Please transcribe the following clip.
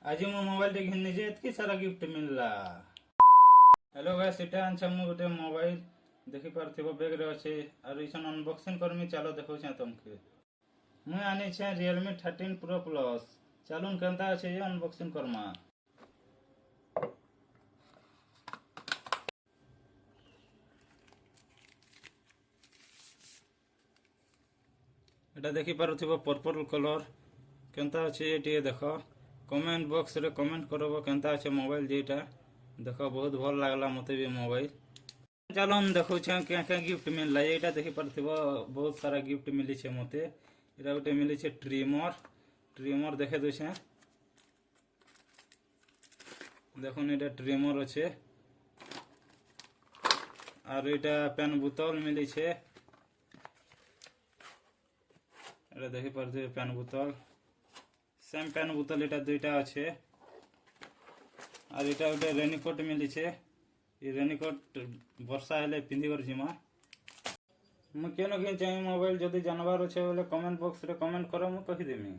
आज मो मोबाइल टे घिन जे एतकी सारा गिफ्ट मिलला। हेलो गाइस, एटा आनछ मु गोटे मोबाइल देखि पारथिबो बैग रे अछि आर इसन अनबॉक्सिंग करमी। चलो देखौ छ तुमके मु आनी छ Realme 13 Pro Plus। चलून केनता अछि ये अनबॉक्सिंग करमा। एटा देखि पारथिबो पर्पल कलर केनता अछि एटी देखो। कमेंट बॉक्स रे कमेंट करबो केनता अछि मोबाइल जेटा देखो। बहुत भल लागला मते भी मोबाइल। चलन देखौ छ क्या क्या गिफ्ट मिलला। एटा देखि पारथिबो बहुत सारा गिफ्ट मिली छ मते। एटा गोटे मिली छ ट्रिमर देखे दो छ। देखो एटा ट्रिमर अछि आर एटा पेन बोतल मिली छ। एटा देखि पारथिबो पेन बोतल सेम पेन बोतल एटा दुईटा अछि आर एटा गोटे रेनकोट मिली छ। ये रेनकोट वर्षा हेले पिंधि कर जिमा। मु केनो कि चाहि मोबाइल जदी जानवर अछि बोले कमेंट बॉक्स रे कमेंट करो, मु कहि देमी।